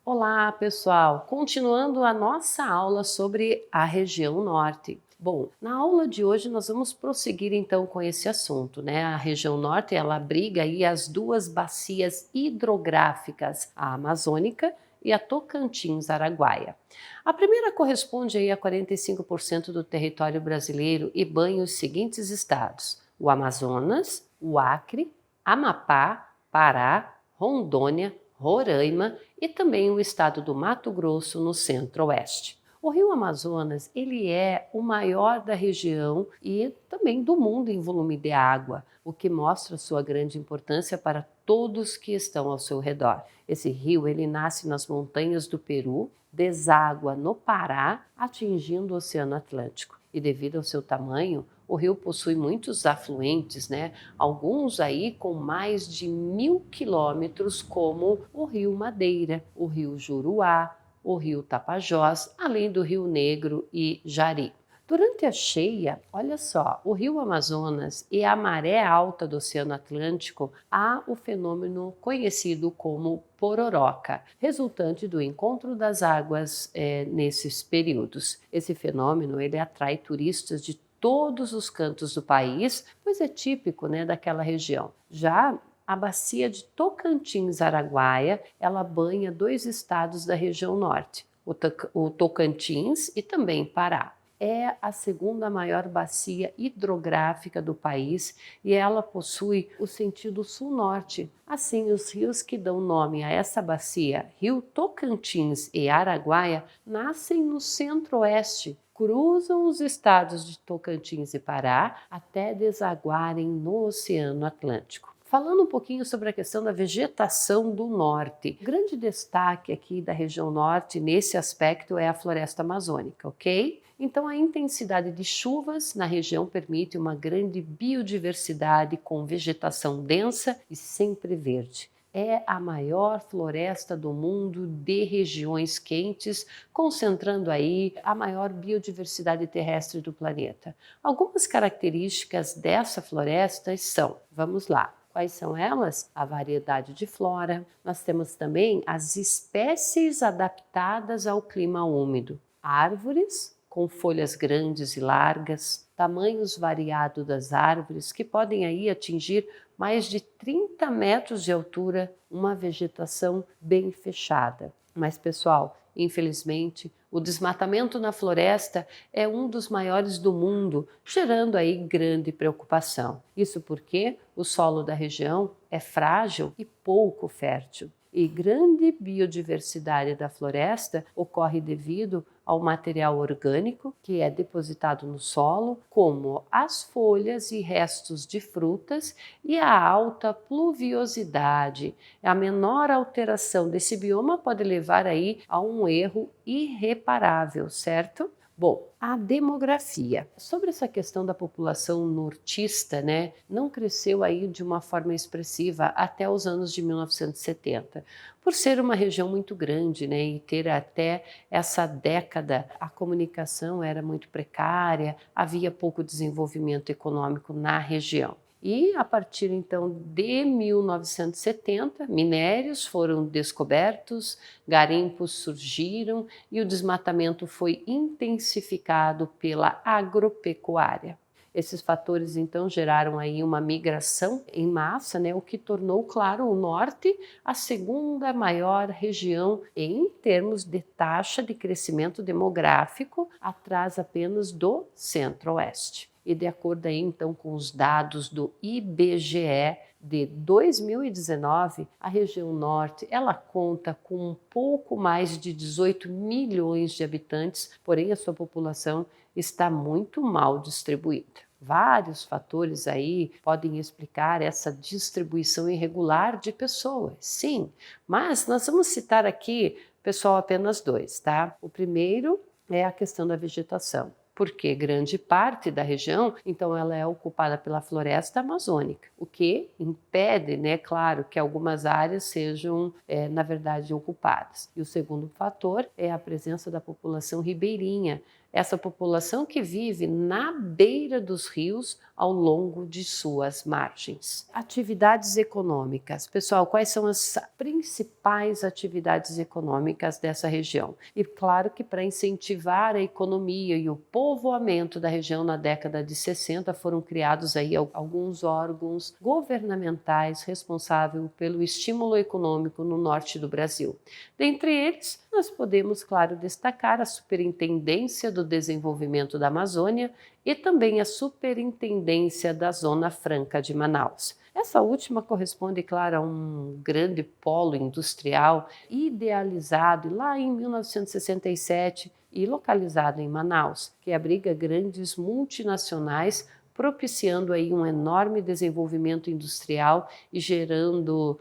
Olá, pessoal! Continuando a nossa aula sobre a região norte. Bom, na aula de hoje nós vamos prosseguir então com esse assunto, né? A região norte, ela abriga aí as duas bacias hidrográficas, a Amazônica e a Tocantins-Araguaia. A primeira corresponde aí a 45% do território brasileiro e banha os seguintes estados: o Amazonas, o Acre, Amapá, Pará, Rondônia, Roraima e também o estado do Mato Grosso no centro-oeste. O rio Amazonas, ele é o maior da região e também do mundo em volume de água, o que mostra sua grande importância para todos que estão ao seu redor. Esse rio, ele nasce nas montanhas do Peru, deságua no Pará, atingindo o Oceano Atlântico. E devido ao seu tamanho, o rio possui muitos afluentes, né? Alguns aí com mais de 1.000 quilômetros, como o Rio Madeira, o Rio Juruá, o Rio Tapajós, além do Rio Negro e Jari. Durante a cheia, olha só, o Rio Amazonas e a maré alta do Oceano Atlântico, há o fenômeno conhecido como pororoca, resultante do encontro das águas nesses períodos. Esse fenômeno ele atrai turistas de todos os cantos do país, pois é típico, né, daquela região. Já a bacia de Tocantins-Araguaia, ela banha dois estados da região norte, o Tocantins e também Pará. É a segunda maior bacia hidrográfica do país e ela possui o sentido sul-norte. Assim, os rios que dão nome a essa bacia, Rio Tocantins e Araguaia, nascem no centro-oeste, cruzam os estados de Tocantins e Pará até desaguarem no Oceano Atlântico. Falando um pouquinho sobre a questão da vegetação do norte, o grande destaque aqui da região norte nesse aspecto é a floresta amazônica, ok? Então a intensidade de chuvas na região permite uma grande biodiversidade com vegetação densa e sempre verde. É a maior floresta do mundo de regiões quentes, concentrando aí a maior biodiversidade terrestre do planeta. Algumas características dessa floresta são, vamos lá, quais são elas? A variedade de flora. Nós temos também as espécies adaptadas ao clima úmido. Árvores com folhas grandes e largas, tamanhos variados das árvores que podem aí atingir mais de 30 metros de altura, uma vegetação bem fechada. Mas, pessoal, infelizmente, o desmatamento na floresta é um dos maiores do mundo, gerando aí grande preocupação. Isso porque o solo da região é frágil e pouco fértil. E grande biodiversidade da floresta ocorre devido ao material orgânico que é depositado no solo, como as folhas e restos de frutas, e a alta pluviosidade. A menor alteração desse bioma pode levar aí a um erro irreparável, certo? Bom, a demografia. Sobre essa questão da população nortista, né, não cresceu aí de uma forma expressiva até os anos de 1970, por ser uma região muito grande, né, e ter até essa década a comunicação era muito precária, havia pouco desenvolvimento econômico na região. E a partir então de 1970, minérios foram descobertos, garimpos surgiram e o desmatamento foi intensificado pela agropecuária. Esses fatores então geraram aí uma migração em massa, né, o que tornou, claro, o norte a segunda maior região em termos de taxa de crescimento demográfico, atrás apenas do centro-oeste. E de acordo aí, então, com os dados do IBGE de 2019, a região norte ela conta com um pouco mais de 18 milhões de habitantes, porém a sua população está muito mal distribuída. Vários fatores aí podem explicar essa distribuição irregular de pessoas, sim, mas nós vamos citar aqui, pessoal, apenas dois, tá? O primeiro é a questão da vegetação, porque grande parte da região, então, ela é ocupada pela floresta amazônica, o que impede, né, claro, que algumas áreas sejam, na verdade, ocupadas. E o segundo fator é a presença da população ribeirinha, Essa população que vive na beira dos rios ao longo de suas margens. Atividades econômicas. Pessoal, quais são as principais atividades econômicas dessa região? E claro que para incentivar a economia e o povoamento da região na década de 60 foram criados aí alguns órgãos governamentais responsáveis pelo estímulo econômico no norte do Brasil. Dentre eles, nós podemos, claro, destacar a Superintendência do Desenvolvimento da Amazônia e também a Superintendência da Zona Franca de Manaus. Essa última corresponde, claro, a um grande polo industrial idealizado lá em 1967 e localizado em Manaus, que abriga grandes multinacionais, propiciando aí um enorme desenvolvimento industrial e gerando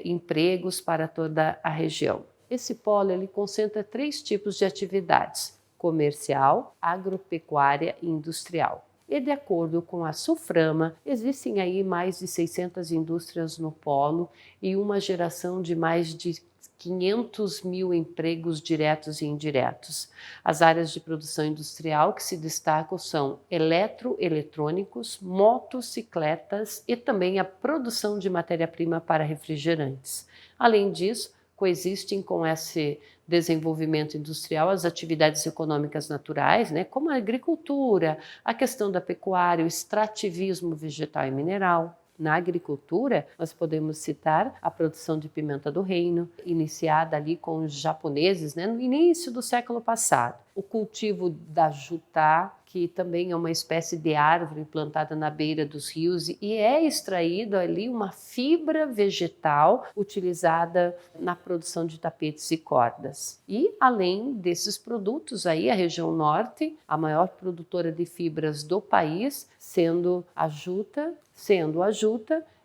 empregos para toda a região. Esse polo ele concentra 3 tipos de atividades: comercial, agropecuária e industrial. E de acordo com a Suframa, existem aí mais de 600 indústrias no polo e uma geração de mais de 500 mil empregos diretos e indiretos. As áreas de produção industrial que se destacam são eletroeletrônicos, motocicletas e também a produção de matéria-prima para refrigerantes. Além disso, coexistem com esse desenvolvimento industrial as atividades econômicas naturais, como a agricultura, a questão da pecuária, o extrativismo vegetal e mineral. Na agricultura, nós podemos citar a produção de pimenta do reino, iniciada ali com os japoneses, no início do século passado. O cultivo da jutá, que também é uma espécie de árvore plantada na beira dos rios e é extraído ali uma fibra vegetal utilizada na produção de tapetes e cordas. E além desses produtos aí, a região norte, a maior produtora de fibras do país, sendo a juta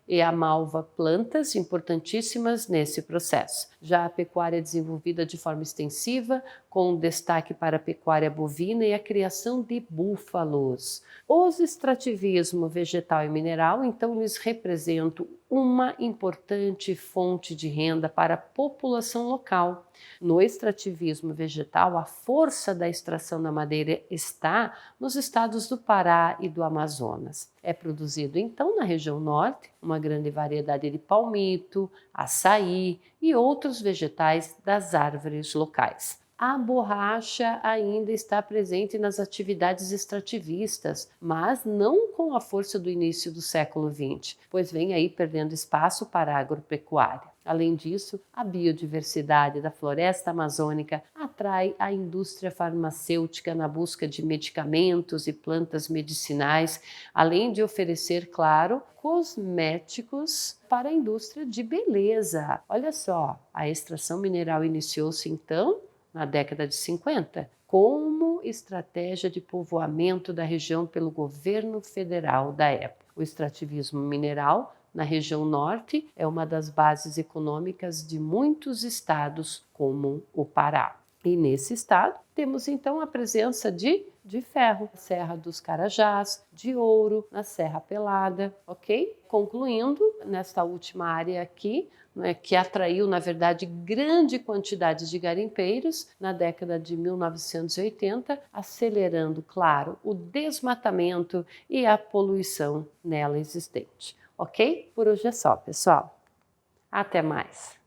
e a malva, plantas importantíssimas nesse processo. Já a pecuária é desenvolvida de forma extensiva, com destaque para a pecuária bovina e a criação de búfalos. Os extrativismo vegetal e mineral, então, eles representam uma importante fonte de renda para a população local. No extrativismo vegetal, a força da extração da madeira está nos estados do Pará e do Amazonas. É produzido, então, na região norte, uma grande variedade de palmito, açaí e outros vegetais das árvores locais. A borracha ainda está presente nas atividades extrativistas, mas não com a força do início do século XX, pois vem aí perdendo espaço para a agropecuária. Além disso, a biodiversidade da floresta amazônica atrai a indústria farmacêutica na busca de medicamentos e plantas medicinais, além de oferecer, claro, cosméticos para a indústria de beleza. Olha só, a extração mineral iniciou-se então na década de 50, como estratégia de povoamento da região pelo governo federal da época. O extrativismo mineral na região norte é uma das bases econômicas de muitos estados, como o Pará. E nesse estado temos então a presença de ferro, na Serra dos Carajás, de ouro na Serra Pelada, ok? Concluindo, nesta última área aqui, que atraiu, na verdade, grande quantidade de garimpeiros na década de 1980, acelerando, claro, o desmatamento e a poluição nela existente. Ok? Por hoje é só, pessoal. Até mais!